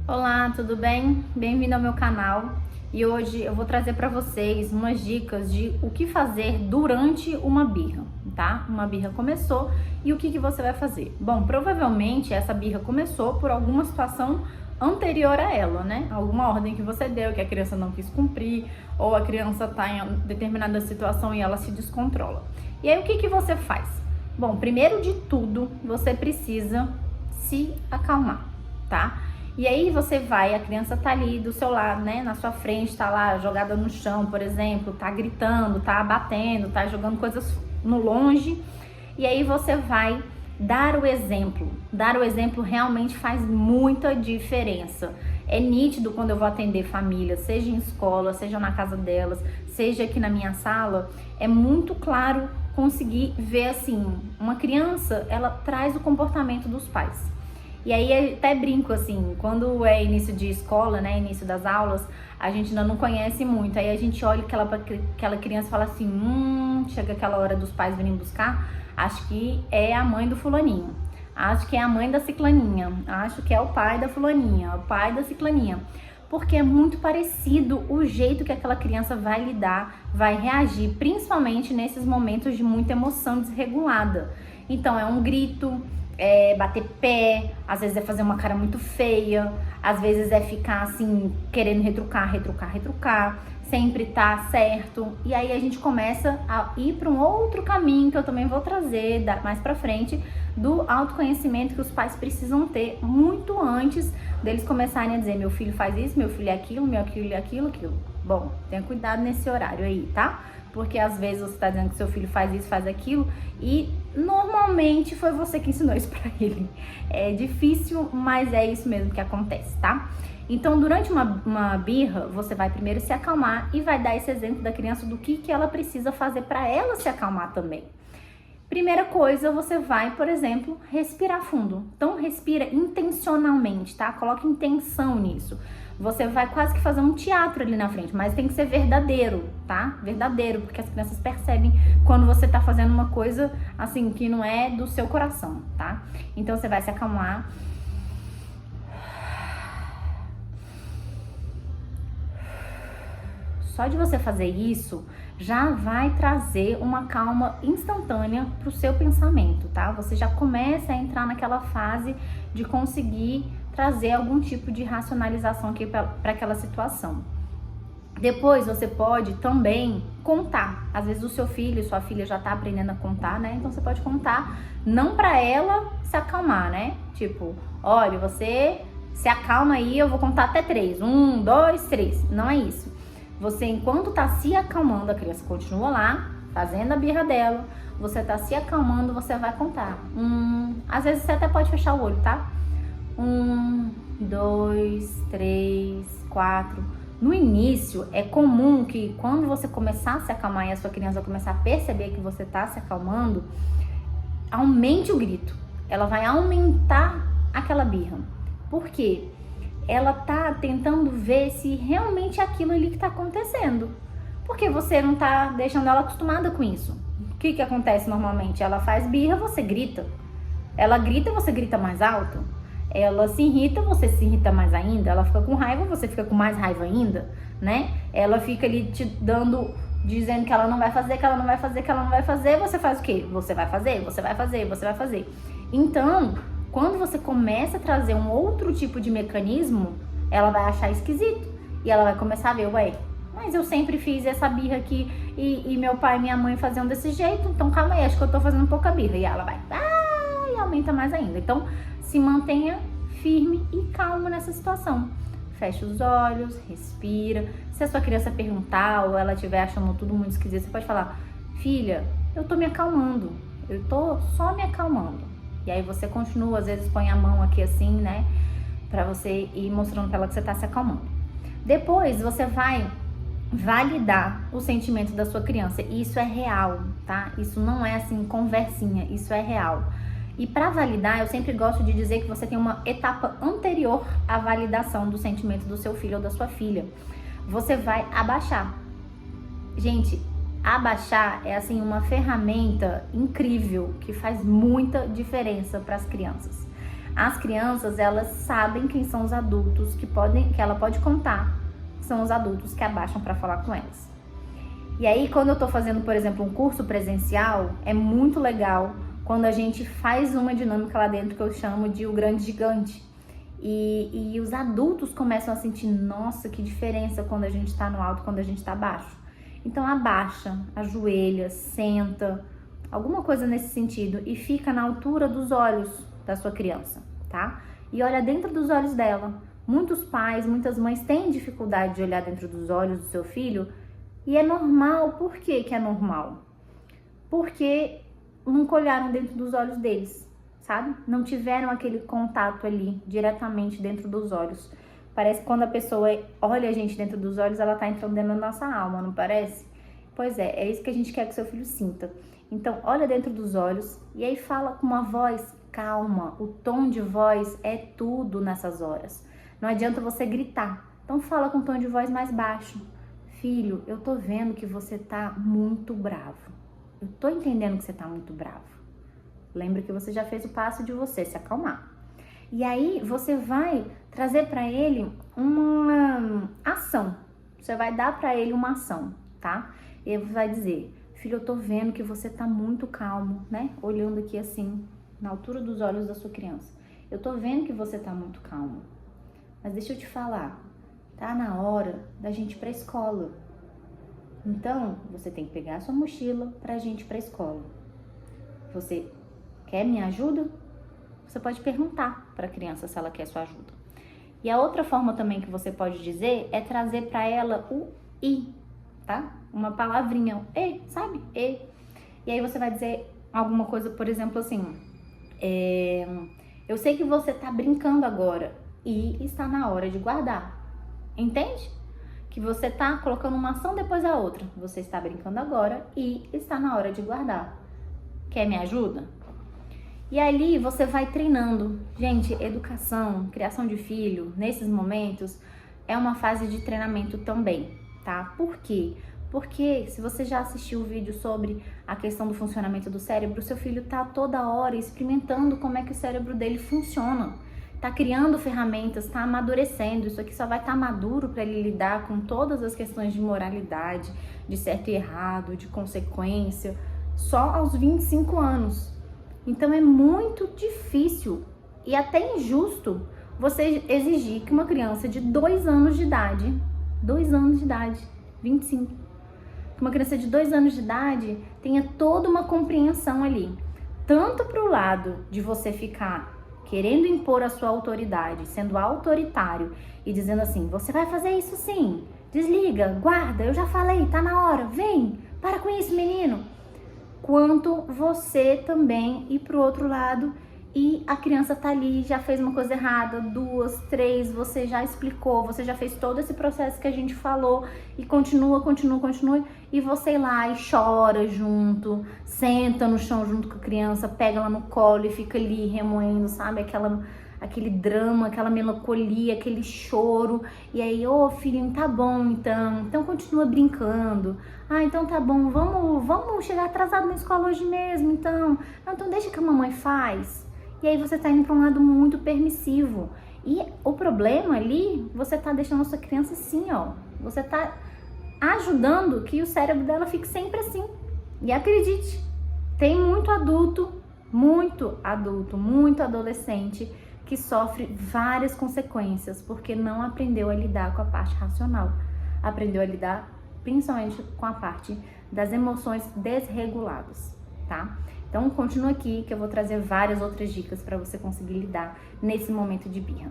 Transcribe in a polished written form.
Olá, tudo bem? Bem-vindo ao meu canal. E hoje eu vou trazer para vocês umas dicas de o que fazer durante uma birra, tá? Uma birra começou e o que você vai fazer? Bom, provavelmente essa birra começou por alguma situação anterior a ela, né? Alguma ordem que você deu que a criança não quis cumprir, ou a criança tá em determinada situação e ela se descontrola. E aí o que você faz? Bom, primeiro de tudo, você precisa se acalmar, tá? E aí você vai, a criança tá ali do seu lado, né, na sua frente, tá lá jogada no chão, por exemplo, tá gritando, tá batendo, tá jogando coisas no longe. E aí você vai dar o exemplo. Dar o exemplo realmente faz muita diferença. É nítido quando eu vou atender família, seja em escola, seja na casa delas, seja aqui na minha sala, é muito claro conseguir ver assim, uma criança, ela traz o comportamento dos pais. E aí até brinco assim, quando é início de escola, né, início das aulas, a gente ainda não conhece muito. Aí a gente olha aquela criança e fala assim, chega aquela hora dos pais virem buscar, acho que é a mãe do fulaninho, acho que é a mãe da ciclaninha, acho que é o pai da fulaninha, o pai da ciclaninha. Porque é muito parecido o jeito que aquela criança vai lidar, vai reagir, principalmente nesses momentos de muita emoção desregulada. Então é um grito, é bater pé, às vezes é fazer uma cara muito feia, às vezes é ficar assim, querendo retrucar, sempre tá certo. E aí a gente começa a ir para um outro caminho que eu também vou trazer mais pra frente, do autoconhecimento que os pais precisam ter muito antes deles começarem a dizer: meu filho faz isso, meu filho é aquilo, meu filho é aquilo. Bom, tenha cuidado nesse horário aí, tá? Porque às vezes você tá dizendo que seu filho faz isso, faz aquilo, e normalmente foi você que ensinou isso pra ele. É difícil, mas é isso mesmo que acontece, tá? Então, durante uma birra, você vai primeiro se acalmar e vai dar esse exemplo da criança do que ela precisa fazer para ela se acalmar também. Primeira coisa, você vai, por exemplo, respirar fundo. Então, respira intencionalmente, tá? Coloque intenção nisso. Você vai quase que fazer um teatro ali na frente, mas tem que ser verdadeiro, tá? Verdadeiro, porque as crianças percebem quando você tá fazendo uma coisa, assim, que não é do seu coração, tá? Então, você vai se acalmar. Só de você fazer isso, já vai trazer uma calma instantânea pro seu pensamento, tá? Você já começa a entrar naquela fase de conseguir trazer algum tipo de racionalização aqui para aquela situação. Depois você pode também contar. Às vezes o seu filho, sua filha já tá aprendendo a contar, né? Então você pode contar, não para ela se acalmar, né? Tipo, olha, você se acalma aí, eu vou contar até 3. 1, 2, 3. Não é isso. Você, enquanto tá se acalmando, a criança continua lá, fazendo a birra dela, você tá se acalmando, você vai contar. Às vezes você até pode fechar o olho, tá? 1, 2, 3, 4. No início, é comum que quando você começar a se acalmar e a sua criança começar a perceber que você tá se acalmando, aumente o grito. Ela vai aumentar aquela birra. Por quê? Ela tá tentando ver se realmente é aquilo ali que tá acontecendo. Porque você não tá deixando ela acostumada com isso. O que acontece normalmente? Ela faz birra, você grita. Ela grita, você grita mais alto. Ela se irrita, você se irrita mais ainda. Ela fica com raiva, você fica com mais raiva ainda, né? Ela fica ali te dando, dizendo que ela não vai fazer, que ela não vai fazer, que ela não vai fazer. Você faz o quê? Você vai fazer, você vai fazer, você vai fazer. Então, quando você começa a trazer um outro tipo de mecanismo, ela vai achar esquisito. E ela vai começar a ver, ué, mas eu sempre fiz essa birra aqui e meu pai e minha mãe faziam desse jeito, então calma aí, acho que eu tô fazendo pouca birra. E ela vai, e aumenta mais ainda. Então, se mantenha firme e calmo nessa situação. Fecha os olhos, respira. Se a sua criança perguntar ou ela estiver achando tudo muito esquisito, você pode falar: filha, eu tô me acalmando, eu tô só me acalmando. E aí você continua, às vezes põe a mão aqui assim, né? Pra você ir mostrando pra ela que você tá se acalmando. Depois você vai validar o sentimento da sua criança. E isso é real, tá? Isso não é assim, conversinha, isso é real. E para validar, eu sempre gosto de dizer que você tem uma etapa anterior à validação do sentimento do seu filho ou da sua filha. Você vai abaixar. Gente, abaixar é assim uma ferramenta incrível que faz muita diferença para as crianças. As crianças, elas sabem quem são os adultos que ela pode contar, que são os adultos que abaixam para falar com elas. E aí, quando eu tô fazendo, por exemplo, um curso presencial, é muito legal quando a gente faz uma dinâmica lá dentro que eu chamo de o grande gigante. E os adultos começam a sentir, nossa, que diferença quando a gente tá no alto e quando a gente tá baixo. Então abaixa, ajoelha, senta, alguma coisa nesse sentido e fica na altura dos olhos da sua criança, tá? E olha dentro dos olhos dela. Muitos pais, muitas mães têm dificuldade de olhar dentro dos olhos do seu filho e é normal. Por que que é normal? Porque nunca olharam dentro dos olhos deles, sabe? Não tiveram aquele contato ali diretamente dentro dos olhos. Parece que quando a pessoa olha a gente dentro dos olhos, ela tá entrando dentro da nossa alma, não parece? Pois é isso que a gente quer que o seu filho sinta. Então, olha dentro dos olhos e aí fala com uma voz calma. O tom de voz é tudo nessas horas. Não adianta você gritar. Então, fala com um tom de voz mais baixo. Filho, eu tô vendo que você tá muito bravo. Eu tô entendendo que você tá muito bravo. Lembra que você já fez o passo de você se acalmar. E aí você vai trazer para ele uma ação. Você vai dar para ele uma ação, tá? E ele vai dizer: filho, eu tô vendo que você tá muito calmo, né? Olhando aqui assim, na altura dos olhos da sua criança. Eu tô vendo que você tá muito calmo. Mas deixa eu te falar, tá na hora da gente ir pra escola. Então, você tem que pegar a sua mochila pra gente ir pra escola. Você quer minha ajuda? Você pode perguntar para a criança se ela quer sua ajuda. E a outra forma também que você pode dizer é trazer para ela o i, tá? Uma palavrinha, e, sabe? E. E aí você vai dizer alguma coisa, por exemplo, assim, eu sei que você tá brincando agora e está na hora de guardar. Entende? Que você tá colocando uma ação depois da outra. Você está brincando agora e está na hora de guardar. Quer me ajuda? E ali você vai treinando. Gente, educação, criação de filho, nesses momentos, é uma fase de treinamento também, tá? Por quê? Porque se você já assistiu o vídeo sobre a questão do funcionamento do cérebro, seu filho tá toda hora experimentando como é que o cérebro dele funciona. Tá criando ferramentas, tá amadurecendo. Isso aqui só vai estar maduro para ele lidar com todas as questões de moralidade, de certo e errado, de consequência, só aos 25 anos. Então é muito difícil e até injusto você exigir que uma criança de 2 anos de idade, 25, que uma criança de 2 anos de idade tenha toda uma compreensão ali, tanto para o lado de você ficar querendo impor a sua autoridade, sendo autoritário e dizendo assim, você vai fazer isso sim, desliga, guarda, eu já falei, tá na hora, vem, para com isso, menino. Quanto você também ir pro outro lado e a criança tá ali, já fez uma coisa errada, 2, 3, você já explicou, você já fez todo esse processo que a gente falou e continua, e você ir lá e chora junto, senta no chão junto com a criança, pega ela no colo e fica ali remoendo, sabe? Aquele drama, aquela melancolia, aquele choro. E aí, ô filhinho, tá bom então continua brincando. Ah, então tá bom, vamos chegar atrasado na escola hoje mesmo, então. Não, então deixa que a mamãe faz. E aí você tá indo pra um lado muito permissivo. E o problema ali, você tá deixando a sua criança assim, ó. Você tá ajudando que o cérebro dela fique sempre assim. E acredite, tem muito adolescente que sofre várias consequências porque não aprendeu a lidar com a parte racional, aprendeu a lidar principalmente com a parte das emoções desreguladas, tá? Então continua aqui que eu vou trazer várias outras dicas para você conseguir lidar nesse momento de birra.